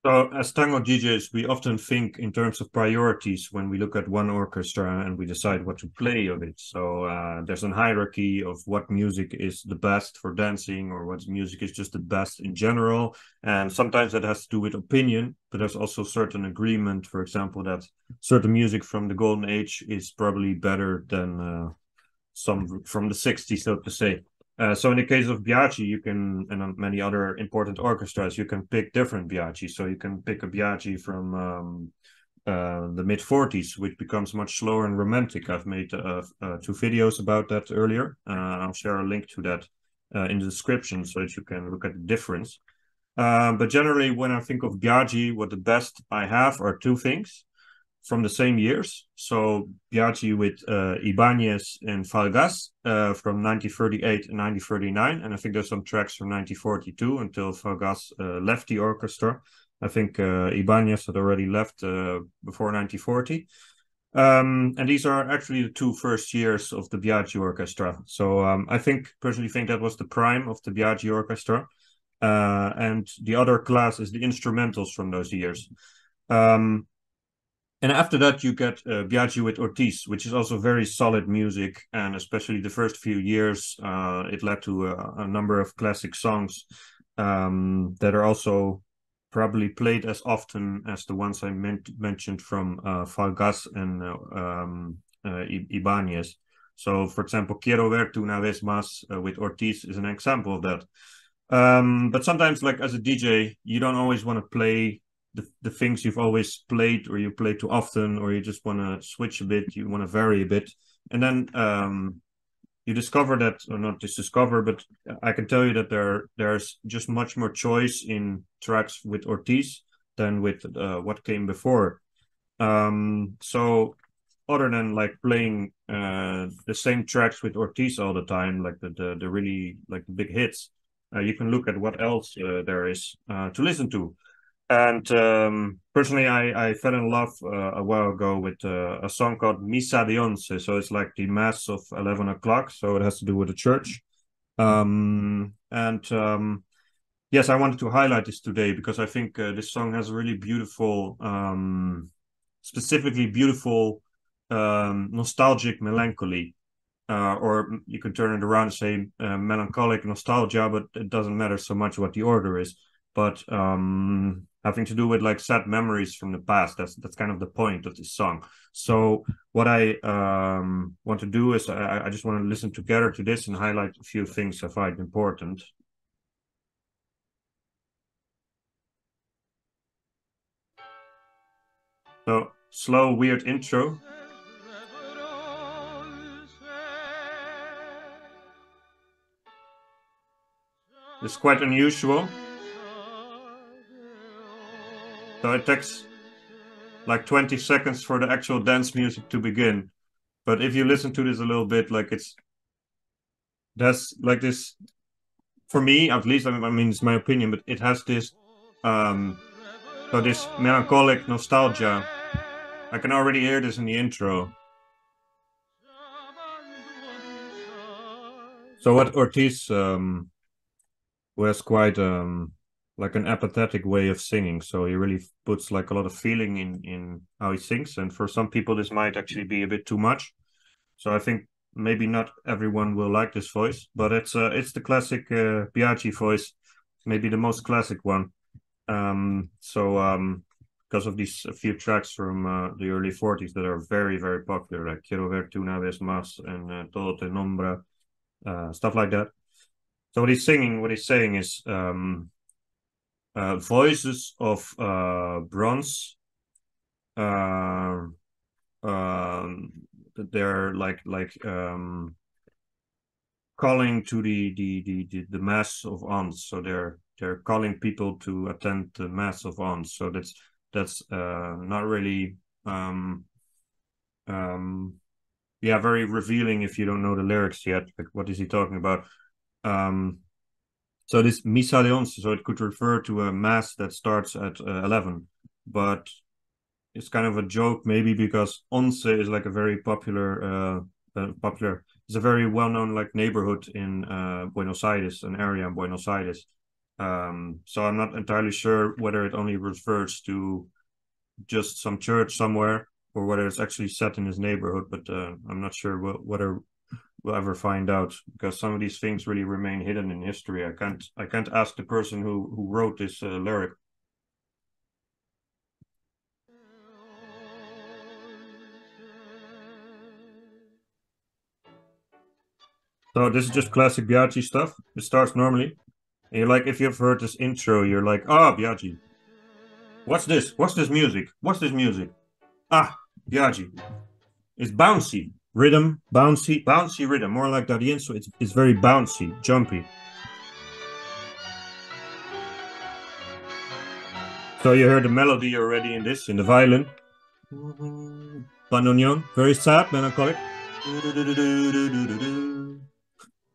So, as tango DJs, we often think in terms of priorities when we look at one orchestra and we decide what to play of it. So, there's a hierarchy of what music is the best for dancing or what music is just the best in general. And sometimes that has to do with opinion, but there's also certain agreement, for example, that certain music from the golden age is probably better than some from the 60s, so to say. So in the case of Biagi, you can, and on many other important orchestras, you can pick different Biagi. So you can pick a Biagi from the mid 40s, which becomes much slower and romantic. I've made two videos about that earlier. I'll share a link to that in the description so that you can look at the difference. But generally, when I think of Biagi, what the best I have are two things from the same years. So Biagi with Ibanez and Falgas from 1938 and 1939. And I think there's some tracks from 1942 until Falgas left the orchestra. I think Ibanez had already left before 1940. And these are actually the two first years of the Biagi Orchestra. So I personally think that was the prime of the Biagi Orchestra. And the other class is the instrumentals from those years. And after that, you get Biagi with Ortiz, which is also very solid music. And especially the first few years, it led to a number of classic songs that are also probably played as often as the ones I mentioned from Falgas and Ibanez. So, for example, Quiero verte una vez más with Ortiz is an example of that. But sometimes, like as a DJ, you don't always want to play the things you've always played, or you play too often, or you just want to switch a bit, you want to vary a bit. And then you discover that, or not just discover, but I can tell you that there's just much more choice in tracks with Ortiz than with what came before. So other than like playing the same tracks with Ortiz all the time, like the really like the big hits, you can look at what else there is to listen to. And personally, I fell in love a while ago with a song called Misa de Once. So it's like the Mass of 11 o'clock. So it has to do with the church. And yes, I wanted to highlight this today because I think this song has a really beautiful, specifically beautiful, nostalgic melancholy. Or you can turn it around and say melancholic nostalgia, but it doesn't matter so much what the order is. But having to do with like sad memories from the past. That's kind of the point of this song. So what I want to do is I just want to listen together to this and highlight a few things I find important. So slow, weird intro. It's quite unusual. So it takes like 20 seconds for the actual dance music to begin. But if you listen to this a little bit, like that's like this, for me at least, I mean, it's my opinion, but it has this, so this melancholic nostalgia. I can already hear this in the intro. So what Ortiz was quite like an apathetic way of singing. So he really puts like a lot of feeling in how he sings. And for some people, this might actually be a bit too much. So I think maybe not everyone will like this voice, but it's the classic Biagi voice, maybe the most classic one. Because of these few tracks from the early 40s that are very, very popular, like Quiero verte una vez más and Todo te nombra, stuff like that. So what he's saying is voices of bronze. They're like calling to the mass of aunts. So they're calling people to attend the mass of aunts. So that's not really very revealing if you don't know the lyrics yet. Like, what is he talking about? So this Misa de Once, so it could refer to a mass that starts at 11, but it's kind of a joke maybe because Once is like a very popular, it's a very well-known like neighborhood in Buenos Aires, an area in Buenos Aires. So I'm not entirely sure whether it only refers to just some church somewhere or whether it's actually set in his neighborhood, but I'm not sure whether we'll ever find out, because some of these things really remain hidden in history. I can't ask the person who wrote this lyric. So this is just classic Biagi stuff. It starts normally. And you're like, if you've heard this intro, you're like, ah, oh, Biagi. What's this? What's this music? What's this music? Ah, Biagi. It's bouncy. Rhythm, bouncy rhythm. More like D'Arienzo. It's very bouncy, jumpy. So you heard the melody already in this, in the violin. Bandoneon, very sad, melancholic.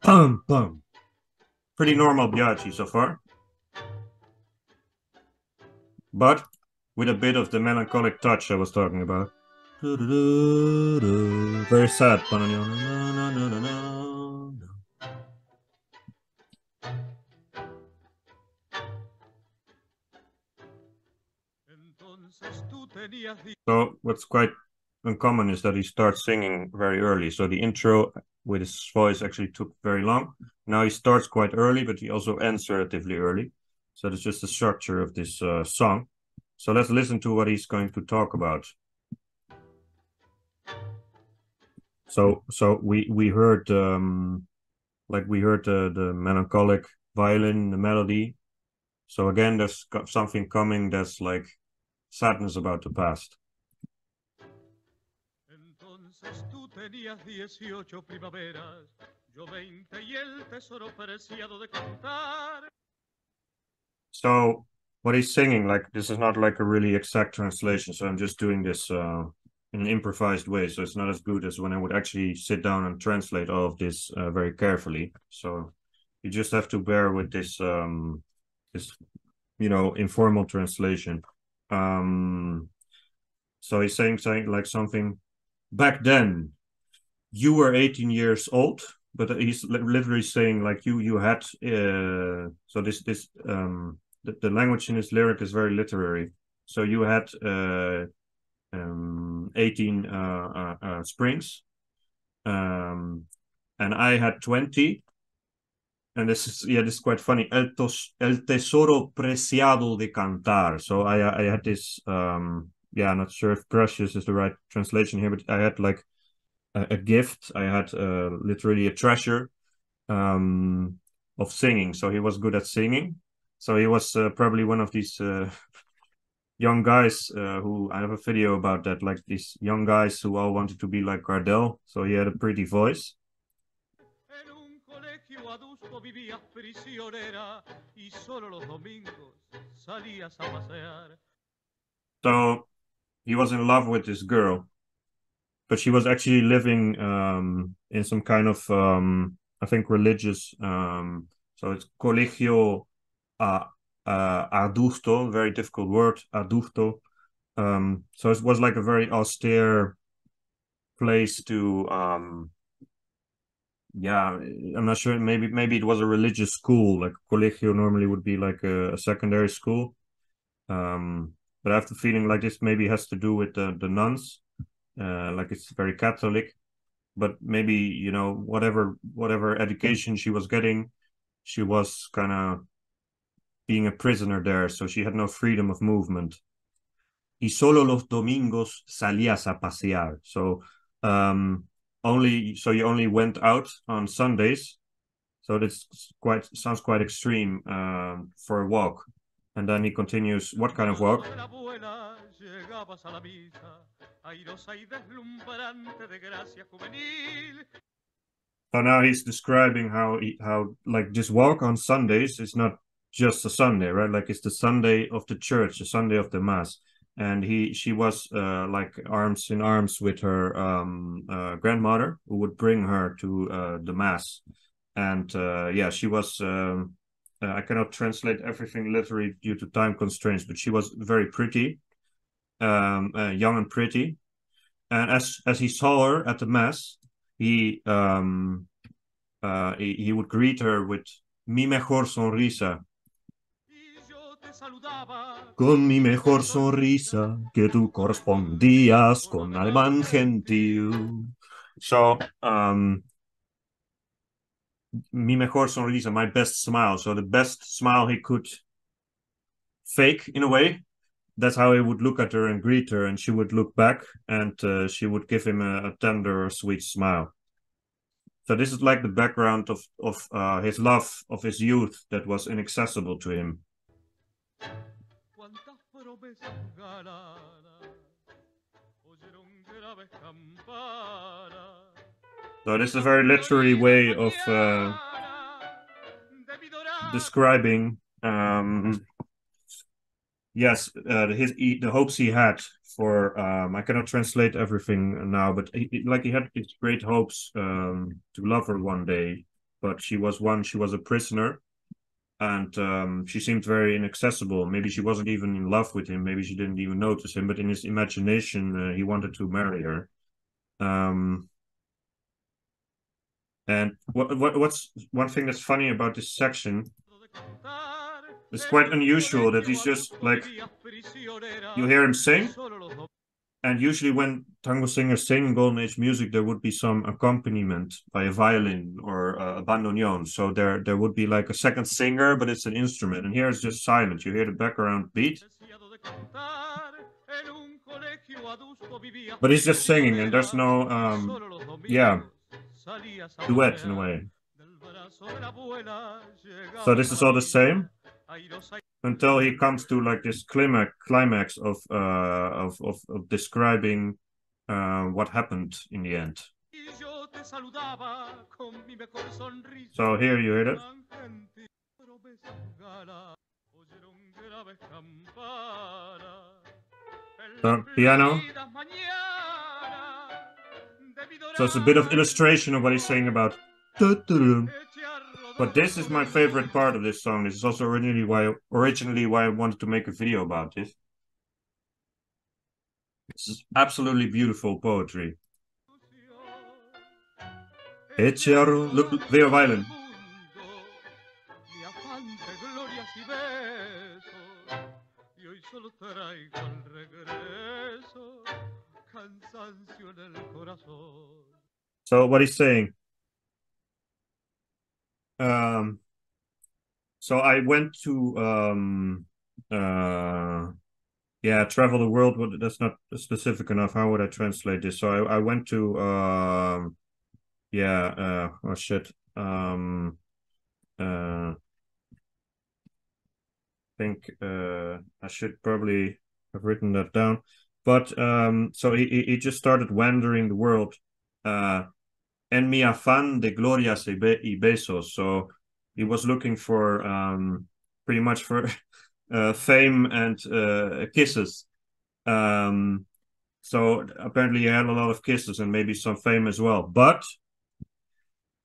Pum, pum. Pretty normal Biagi so far. But with a bit of the melancholic touch I was talking about. Very sad, bandoneon. So what's quite uncommon is that he starts singing very early. So the intro with his voice actually took very long. Now he starts quite early, but he also ends relatively early. So that's just the structure of this song. So let's listen to what he's going to talk about. So we heard the melancholic violin, the melody. So again, there's something coming that's like sadness about the past. Entonces tú tenías 18 primaveras, yo 20 y el tesoro preciado de cantar. So what he's singing, like, this is not like a really exact translation, so I'm just doing this in an improvised way, so it's not as good as when I would actually sit down and translate all of this very carefully. So you just have to bear with this this informal translation. So he's saying something. Back then, you were 18 years old, but he's literally saying like you had. So the language in his lyric is very literary. So you had 18 springs, and I had 20. And this is quite funny. El tesoro preciado de cantar. So I had this I'm not sure if precious is the right translation here, but I had like a gift. I had literally a treasure of singing. So he was good at singing. So he was probably one of these young guys who, I have a video about that, like these young guys who all wanted to be like Gardel. So he had a pretty voice. So he was in love with this girl, but she was actually living in some kind of I think religious so it's colegio adulto, very difficult word, adulto. So it was like a very austere place to I'm not sure, maybe it was a religious school. Like colegio normally would be like a secondary school, but I have the feeling like this maybe has to do with the nuns, like it's very Catholic, but maybe whatever education she was getting, she was kind of being a prisoner there, so she had no freedom of movement. Y solo los domingos salías a pasear. So you only went out on Sundays. So this sounds quite extreme for a walk. And then he continues, what kind of walk? So now he's describing how like this walk on Sundays is not just a Sunday, right? Like it's the Sunday of the church, the Sunday of the mass. And she was like arms in arms with her grandmother, who would bring her to the mass. And she was I cannot translate everything literally due to time constraints, but she was very pretty, young and pretty. And as he saw her at the mass, he would greet her with "mi mejor sonrisa," Con mi mejor sonrisa que tú correspondías con alemán gentil. So, mi mejor sonrisa, my best smile. So the best smile he could fake in a way. That's how he would look at her and greet her, and she would look back, and she would give him a tender, sweet smile. So this is like the background of his love of his youth that was inaccessible to him. So this is a very literary way of describing, the hopes he had for. I cannot translate everything now, but he had these great hopes to love her one day, but she was a prisoner, and she seemed very inaccessible. Maybe she wasn't even in love with him. Maybe she didn't even notice him, but in his imagination, he wanted to marry her. And what's one thing that's funny about this section? It's quite unusual that he's just like, you hear him sing, and usually when tango singers sing in Golden Age music, there would be some accompaniment by a violin or a bandoneon. So there would be like a second singer, but it's an instrument. And here it's just silent. You hear the background beat, but he's just singing, and there's no duet in a way. So this is all the same until he comes to like this climax of describing what happened in the end. So here you hear it. So piano. So it's a bit of illustration of what he's saying about. But this is my favorite part of this song. This is also originally why I wanted to make a video about this. This is absolutely beautiful poetry. Look, Leo violin. So what he's saying. So I went to travel the world, but that's not specific enough. How would I translate this? So I went to oh shit. I think I should probably have written that down. But so he just started wandering the world. En mi afán de glorias y besos. So he was looking for pretty much for fame and kisses. So apparently he had a lot of kisses and maybe some fame as well. But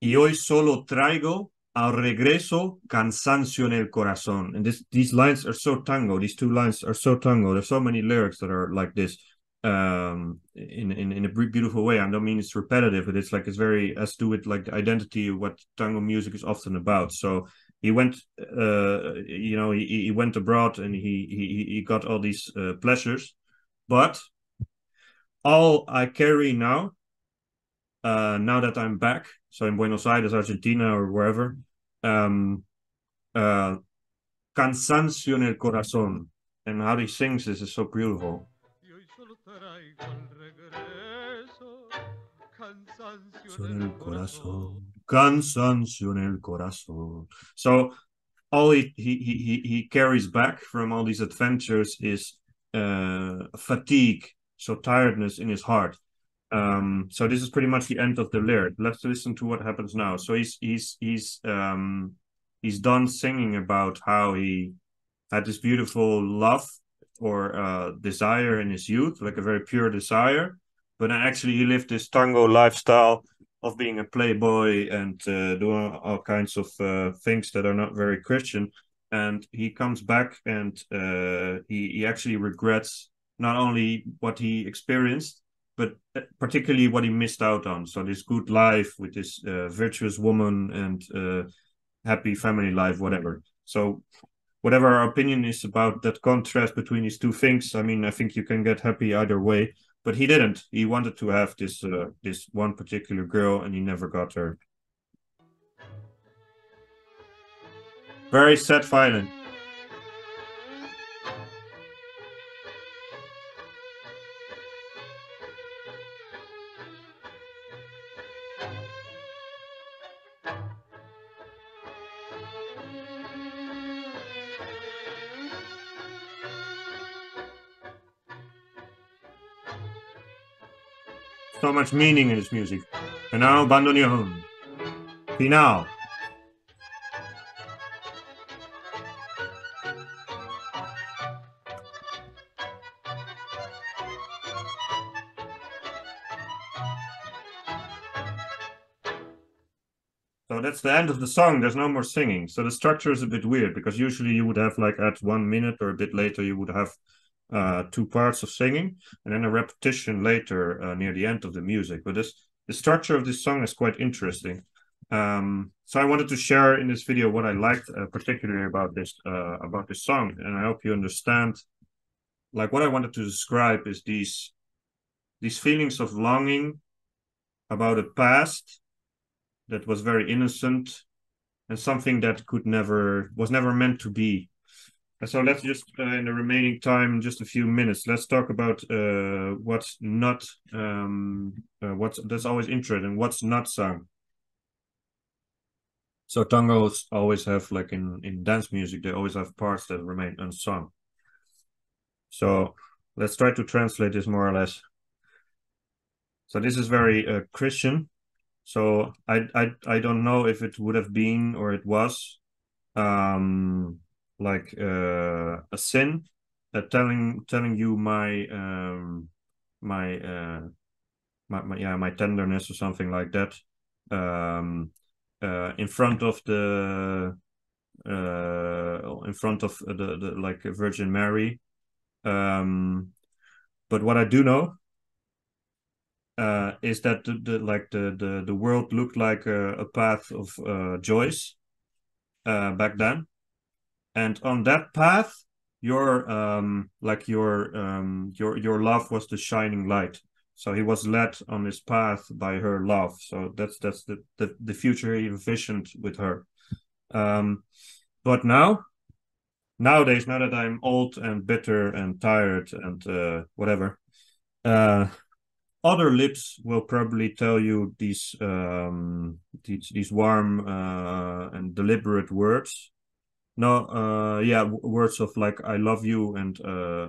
y hoy solo traigo al regreso cansancio en el corazón. And these lines are so tango. These two lines are so tango. There's so many lyrics that are like this. In a beautiful way. I don't mean it's repetitive, but it's like has to do with like the identity of what tango music is often about. So he went, he went abroad and he got all these pleasures, but all I carry now that I'm back, so in Buenos Aires, Argentina, or wherever, cansancio en el corazón, and how he sings this is so beautiful. Cansancio en el corazón. So all he carries back from all these adventures is fatigue, so tiredness in his heart. So this is pretty much the end of the lyric. Let's listen to what happens now. So he's done singing about how he had this beautiful love or desire in his youth, like a very pure desire. But then actually he lived this tango lifestyle of being a playboy and doing all kinds of things that are not very Christian. And he comes back and he actually regrets not only what he experienced, but particularly what he missed out on. So this good life with this virtuous woman and happy family life, whatever. So whatever our opinion is about that contrast between these two things, I mean, I think you can get happy either way. But he didn't. He wanted to have this this one particular girl, and he never got her. Very sad violin. So much meaning in his music. And now bandoneon. Final. So that's the end of the song. There's no more singing. So the structure is a bit weird because usually you would have like at 1 minute or a bit later you would have two parts of singing and then a repetition later near the end of the music. But the structure of this song is quite interesting. So I wanted to share in this video what I liked particularly about this song, and I hope you understand. Like what I wanted to describe is these feelings of longing about a past that was very innocent and something that was never meant to be. So let's just in the remaining time, just a few minutes, let's talk about what's not that's always interesting, what's not sung. So tangos always have, like in dance music, they always have parts that remain unsung. So let's try to translate this more or less. So this is very Christian. So I don't know if it would have been or it was like a sin, telling you my tenderness or something like that, in front of the like Virgin Mary. But what I do know is that the world looked like a path of joys back then, and on that path, your love was the shining light. So he was led on his path by her love. So that's the future he envisioned with her. But nowadays, now that I'm old and bitter and tired and whatever, other lips will probably tell you these warm and deliberate words. No, words of like "I love you" and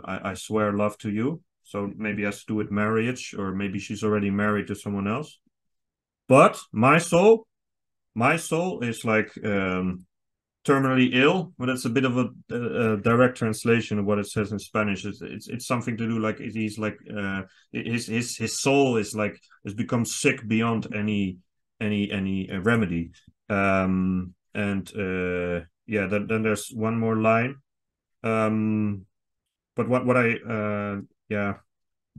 I swear love to you. So maybe has to do with marriage, or maybe she's already married to someone else. But my soul is like terminally ill, but it's a bit of a direct translation of what it says in Spanish. It's something to do like he's like his soul is like has become sick beyond any remedy. And then there's one more line. But what I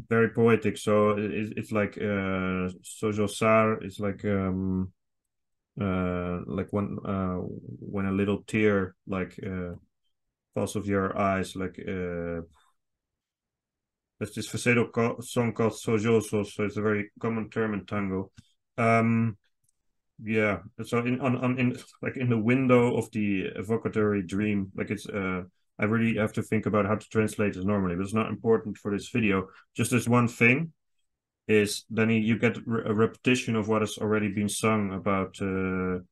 very poetic. So it's like sojosar is like when a little tear falls off your eyes, like there's this facetto song called sojoso, so it's a very common term in tango. So in like in the window of the evocatory dream, like it's I really have to think about how to translate this normally, but it's not important for this video. Just this one thing is then you get a repetition of what has already been sung about the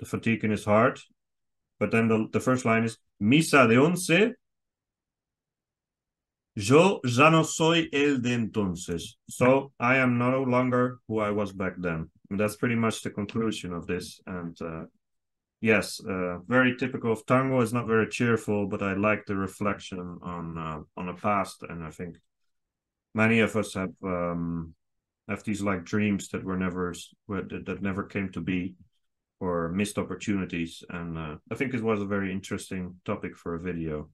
fatigue in his heart. But then the first line is Misa de once, yo ya no soy el de entonces. So I am no longer who I was back then. And that's pretty much the conclusion of this. And yes, very typical of tango. It's not very cheerful, but I like the reflection on the past, and I think many of us have these like dreams that never came to be, or missed opportunities. And I think it was a very interesting topic for a video.